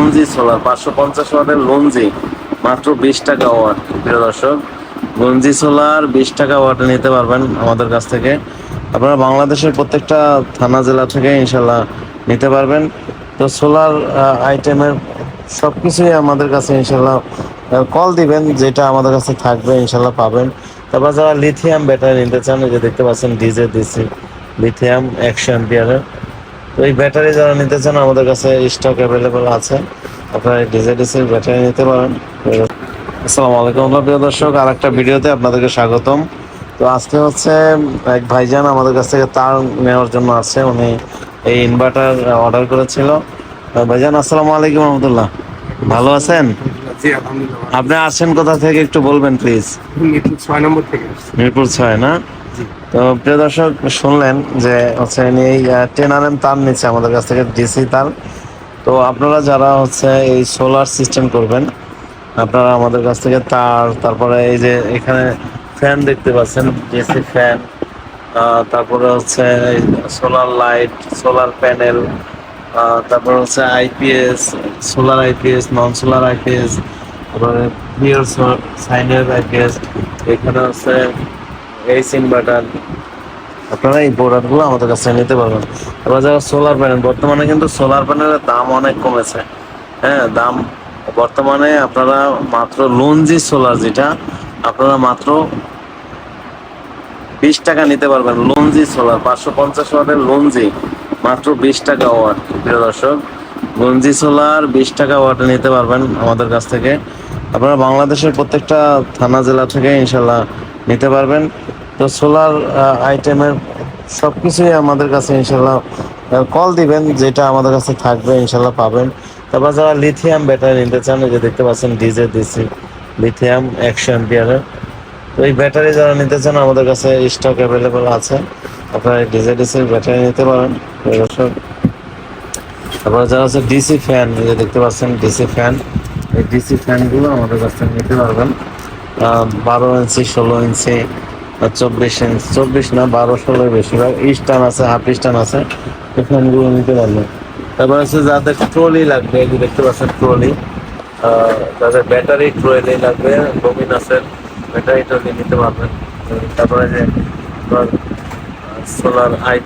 লঞ্জি solar 550 ওয়াটের লঞ্জি মাত্র 20 টাকা ওয়াট। প্রিয় দর্শক, লঞ্জি সোলার 20 টাকা ওয়াটে নিতে পারবেন আমাদের কাছ থেকে। আপনারা বাংলাদেশের প্রত্যেকটা থানা জেলা থেকে ইনশাল্লাহ নিতে পারবেন। তো সোলার আইটেমের সব কিছুই আমাদের কাছে ইনশাল্লাহ কল দিবেন, যেটা আমাদের কাছে থাকবে ইনশাল্লাহ পাবেন। তারপর যারা লিথিয়াম ব্যাটারি নিতে চান, এই যে দেখতে পাচ্ছেন ডিজে ডিসি লিথিয়াম 100 অ্যাম্পিয়ারের। তো এই ব্যাটারি যারা নিতে চান আমাদের কাছে স্টক অ্যাভেলেবেল আছে, আপনারা ডিজে ডিসি ব্যাটারি নিতে পারেন। আসসালামু আলাইকুম প্রিয় দর্শক, আর একটা ভিডিওতে আপনাদেরকে স্বাগতম। তো আজকে হচ্ছে এক ভাইজান আমাদের কাছ থেকে তার নেওয়ার জন্য আসছে, উনি এই ইনভার্টার অর্ডার করেছিল। ভাইজান আসসালামু আলাইকুম রহমতুল্লাহ, ভালো আছেন? জি আলহামদুলিল্লাহ। আপনি আসছেন কোথা থেকে একটু বলবেন প্লিজ? মিরপুর 6 নম্বর থেকে। মিরপুর 6 না? জি। তো প্রিয় দর্শক, শুনলেন যে হচ্ছে উনি এই 10 RM তার নিচ্ছে আমাদের কাছ থেকে, ডিসি তার। তো আপনারা যারা হচ্ছে এই সোলার সিস্টেম করবেন, আপনারা আমাদের কাছ থেকে তার, তারপরে এই যে এখানে ফ্যান দেখতে পাচ্ছেন, ডিসি ফ্যান, তারপরে হচ্ছে সোলার লাইট, সোলার প্যানেল, তারপরে হচ্ছে আইপিএস, সোলার আইপিএস, নন সোলার আইপিএস, তারপরে পিওর সাইনের আইপিএস, এখানে হচ্ছে এইচ ইনভার্টার। আপনারা এই প্রোডাক্টগুলো আমাদের কাছে নিতে পারবেন। এবার যারা সোলার প্যানেল, বর্তমানে কিন্তু সোলার প্যানেলের দাম অনেক কমেছে। হ্যাঁ, দাম বর্তমানে আপনারা মাত্র লঞ্জি সোলার, যেটা আপনারা মাত্র 20 টাকা নিতে পারবেন। লঞ্জি সোলার 550 ওয়াটের লঞ্জি মাত্র 20 টাকা ওয়াট। প্রিয় দর্শক, লঞ্জি সোলার 20 টাকা ওয়াটে নিতে পারবেন আমাদের কাছ থেকে। আপনারা বাংলাদেশের প্রত্যেকটা থানা জেলা থেকে ইনশাল্লাহ নিতে পারবেন। তো সোলার আইটেমের সব কিছুই আমাদের কাছে ইনশাল্লাহ কল দিবেন, যেটা আমাদের কাছে থাকবে ইনশাল্লাহ পাবেন। তারপর যারা লিথিয়াম ব্যাটারি নিতে চান, এই যে দেখতে পাচ্ছেন ডিজে ডিসি লিথিয়াম 100 অ্যাম্পিয়ারের। তো এই ব্যাটারি যারা নিতে চান আমাদের কাছে স্টক অ্যাভেলেবেল আছে, আপনারা ডিজে ডিসি ব্যাটারি নিতে পারেন। তারপরে যারা হচ্ছে ডিসি ফ্যান, এই যে দেখতে পাচ্ছেন ডিসি ফ্যান, এই ডিসি ফ্যানগুলো আমাদের কাছ থেকে নিতে পারবেন। 12 ইঞ্চি, 16 ইঞ্চি, 24 ইঞ্চি, 24 না 12 16 বেশিরভাগ স্টান আছে, হাফ স্টান আছে, এই ফ্যানগুলো নিতে পারবেন। তারপর হচ্ছে যাদের ট্রলি লাগবে, এই যে দেখতে পাচ্ছেন ট্রলি, যাদের ব্যাটারি ট্রলি লাগবে, ডোমিনাসের ব্যাটারি ট্রলি নিতে পারবেন। তারপরে যে সোলার আই